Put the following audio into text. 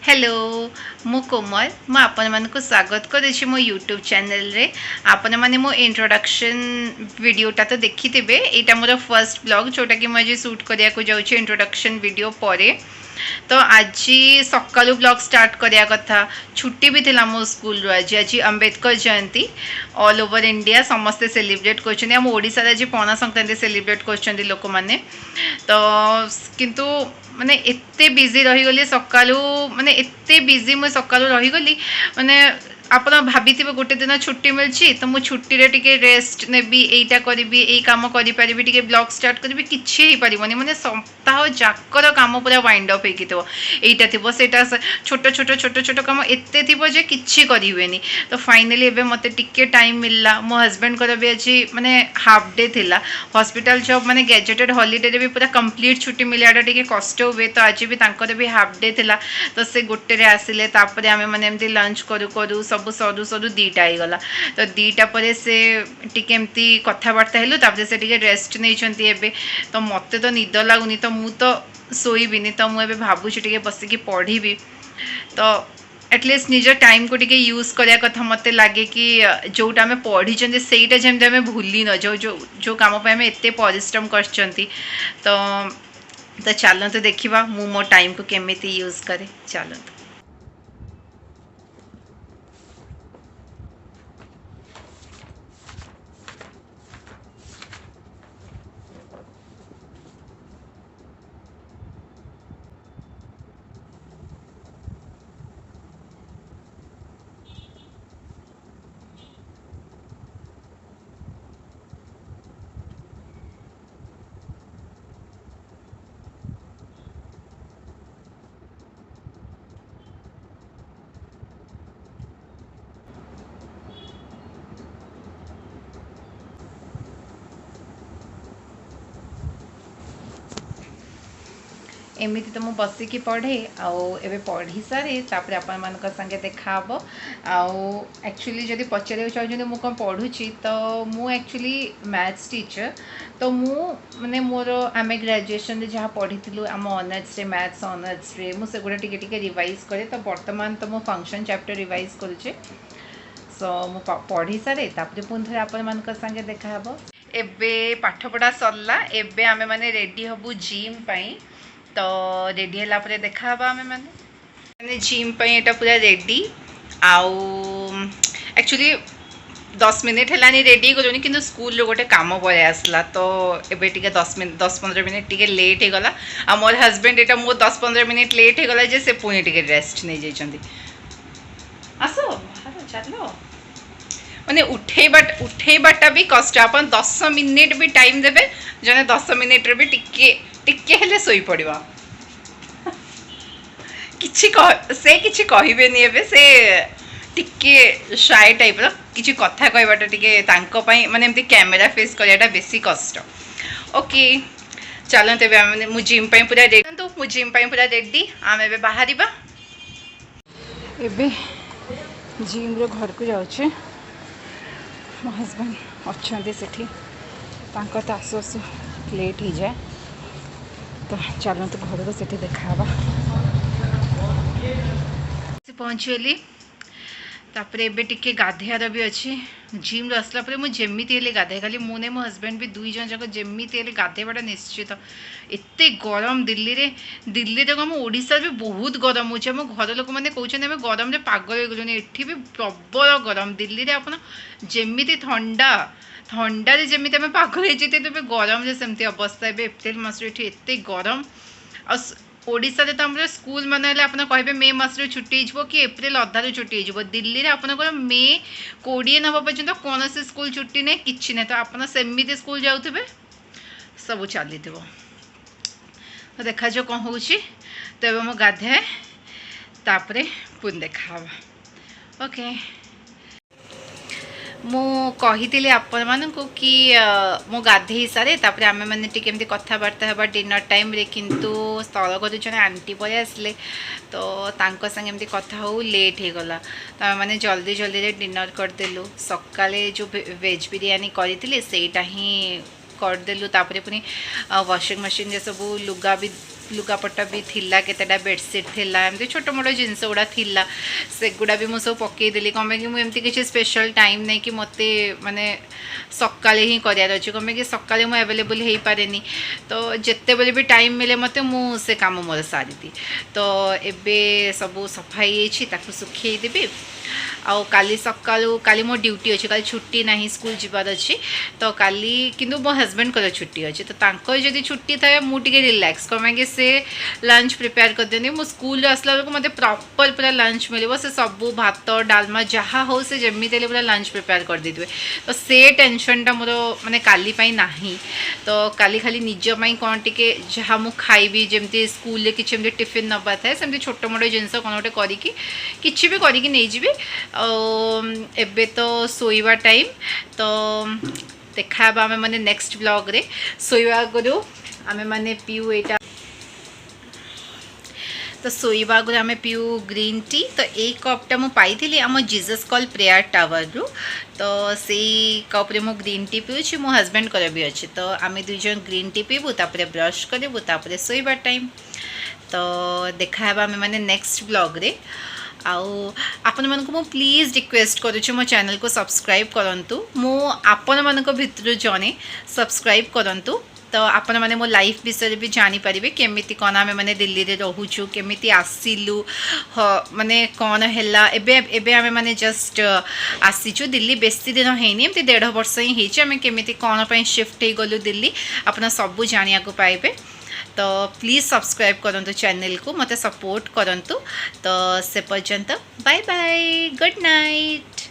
Hello मु कोमल मु आपण मानक स्वागत करुच्ची मो यूट्यूब चैनल रे। आपण माने मो इंट्रोडक्शन वीडियोटा तो देखिथिबे। एटा मोर फर्स्ट ब्लॉग जोटा कि मुझे शूट करिया को जाउची इंट्रोडक्शन वीडियो परे। तो आज सकालू ब्लॉग स्टार्ट करिया कथा। छुट्टी भी थिला मो स्कूल रो। आज Ambedkar Jayanti all over India समस्ते सेलिब्रेट करछन। हम ओडिसा रे आज पणा संक्रांति सेलिब्रेट करछन लोक माने। तो किंतु माने एत्ते बिजी रही गली सकालू माने एत्ते बिजी मुझे सकालू रही गली माने आपण भाभी गोटे दिन छुट्टी मिली तो मुझे छुट्टी रे टिके रेस्ट नेबी एटा करी एई काम करि परिबी टिके ब्लॉग स्टार्ट करी किछि ही परिबनी माने सप्ताह जाकर काम पूरा वाइंड अप हेकी थो एटा थिबो सेटा छोट छोट छोट छोट काम एत्ते थिबो जे किछि करि हुएनी। तो फाइनली एबे मते टिके टाइम मिलला। मो हस्बैंड को भी आज माने हाफ डे थिला हॉस्पिटल जॉब माने गैजेटेड हॉलिडे रे भी पूरा कंप्लीट छुट्टी मिलाटा टिके कष्ट हुए। तो आज भी तांकर भी हाफ डे थिला तो से गोटे रे आसिले तापरे आमे माने एमती लंच करू करू सब सरू सरू दीटा ही गला। तो दीटा पर से टिके एमती कथबार्ता हेलु तापरे से टिके रेस्ट नैछंती एबे। तो मते तो निद लागुनी तो मु तो सोईबिनी तो मुझे भावुची टिके बसिकी पढ़ी। तो एटलिस्ट निज टाइम को टिके यूज करिया कथा मते लागे कि जोटा आमे पढ़ी सेटा जेमते आमे भूली न जो जो जो काम पे आमे एते परिश्रम करचंती। तो चलते देखिबा मु मो टाइम को केमिति यूज करे। चलते एमती तो मुझे बसिकी पढ़े आए पढ़ी सारे तापर आपण मान संगे देखा हम। एक्चुअली जब पचारे चाहते मुझे कौन पढ़ुची तो मुझे एक्चुअली मैथ्स टीचर। तो मु माने मोर आम ग्रेजुएशन जहाँ पढ़ी आम ऑनर्स रे मैथ्स ऑनर्स रे मुझे गुड़ा टिके रिवाइज करे। तो बर्तमान तो मुझे फंक्शन चैप्टर रिवाइज करुचे। सो मु पढ़ी सारे तापर पुणी थे आपण मान संगे देखा हम। एबे पाठ पढ़ा सरला एबे आमे माने रेडी हबु जिम पाई। तो रेडी है पर देखा आम मैंने जिम पर यहाँ पूरा रेडी आउ एक्चुअली 10 मिनट है रेडी करूनी कि स्कूल गोटे कम पलि आसला। तो एबे टिके 10-15 मिनट टिके लेट हो गला। आ मोर हस्बैंड एटा मो 10-15 मिनट लेट हो गला जे से पुणी टिके रेस्ट नहीं जाइछंती। आसो हां चलो माने उठेबाटा भी कष्ट। अपन 10 मिनिट भी टाइम देबे जने 10 मिनिट रे भी टिके टिके हेले सोई पड़िबा से किछि कहिबेनी। एबे से टिके शाय टाइप रो किछि कथा कहबाटा टिके तांको पई माने एमती कैमरा फेस करियाटा बेसी कष्ट। ओके चलो तेबे आमे मु जिम पई पूरा रेडी। तो मु जिम पई पूरा रेडी आमे एबे बाहरिबा। एबे जिम रो घर को जाउछे मो हस्बैंड अच्छे सेठी तांको तो आसु आसु लेट हो जाए। तो चलो तो घर को सेठी देखा पहुँचली। तापर एबे टिके गाधेयार भी अच्छे जिम रू आसला पर मुझे जमीती हेले गाधे खाली मुने मो हस्बैंड भी दुई जन जाक जमीती हेले गाधेबाटा निश्चित। एते गरम दिल्ली तो आम ओडिशा भी बहुत गरम हो। घर लोक मैंने कहते हैं गरम रे पागल हो गलुनी। एठी भी प्रबल गरम दिल्ली रे आपन जमीती ठंडा ठंडा रे जमीती आम पागल हो जाते तो गरम रे सेमती अवस्था। ए एप्रिल मास एते गरम ओडिशा रे तो हम स्कूल मन आप कहे मे मस छुट्टी हो कि एप्रिल अधार छुट्टी हो। दिल्ली रे आपनकर मे 20 नवा पर्यंत कौन से स्कूल छुट्टी नहीं किसी नहीं। तो आपन सेमती स्कूल जाऊे सब चली तो देखा जो कौन हो। तो मो गाधे तापरे पुन देखा। ओके मु कही आपण मानू कि मो गाधे सारे तापर आमे माने टिके एमती कथबार्ता हेबा डिनर टाइम रे। किंतु स्थल कर जने आंटी पले आसले तो तांको संग एमती कथा हो लेट हो गला। तो आमे माने जल्दी जल्दी रे डिनर करदेलु। सकाले जो वेज बिरयानी करी सेटा ही करदेलु। तापर पुनी वाशिंग मशीन जे सब लुगा भी लुगापटा भी थिला केतेटा बेडसीट थिला एमती छोट मोट जिनस गुड़ा थिला से गुड़ा भी मुझे पकईदेली कम कि मुझे किसी स्पेशल टाइम नहीं कि मत माने सकाले ही करार अच्छे कम कि सकाले मुझे अवेलेबल हो पारे तो जिते बेले भी टाइम मिले मत से काम मोर सारी दी तो एबे सब सफाई सुखईदेवी आउ काली सकालू काली मो ड्यूटी अच्छे काली छुट्टी ना स्कूल जीवार अच्छी तो काली किंतु मो हस्बैंड को छुट्टी अच्छी तो तांको जदि छुट्टी थाए मुझे रिलैक्स कमेंगे से लंच प्रिपेयर कर दिखती मो स्कूल आसला बेलू मत प्रॉपर पूरा लंच मिले से सब भात डालमा जहाँ हो से जमी पूरा लंच प्रिपेयर कर देते तो से टेंशनटा मोर माने काली पाई नाही तो काली खाली निजपाई कौन टे जहाँ मुझे खाइबी जमती स्कूल किसी टिफिन नवा थाए सेमती छोट मोट जिनस कौन गोटे करी भी करके नहीं जी एबे तो सोइबा टाइम तो देखा आम मैंने नेक्स्ट ब्लॉग रे सोइबा आगु आम मैंने पीऊ एटा तो सोइबा आगु आम पीऊ ग्रीन टी तो यही कपटा मु पाई आम जीसस कॉल प्रेयर टावर रु तो से कप रे मु ग्रीन टी पीऊँ मो हस्बैंड कर भी अच्छे तो आम दुईज ग्रीन टी पीबू तापर ब्रश करूँ तापर सोइबा टाइम तो देखा आम मैंने नेक्स्ट ब्लॉग रे आउ आपण मानक मु प्लीज रिक्वेस्ट करुछु मो चैनल को सब्सक्राइब करंतु मो आपण मानक भितर जने सब्सक्राइब करंतु तो आपण माने मो लाइफ विषय भी जानी परिबे केमिति कोन आमे माने दिल्ली रे रहूछु केमिति आसिलु माने कोन हैला एबे एबे आमे माने जस्ट आसीछु दिल्ली बेसी दिन हेनी एमति 1.5 वर्ष ही हेछि आमे केमिति कोन पय शिफ्ट हे गलु दिल्ली आपण सब जानिया को पाइबे तो प्लीज़ सब्सक्राइब करंतु चैनल को मते सपोर्ट करंतु तो से पर्यंत बाय बाय गुड नाइट।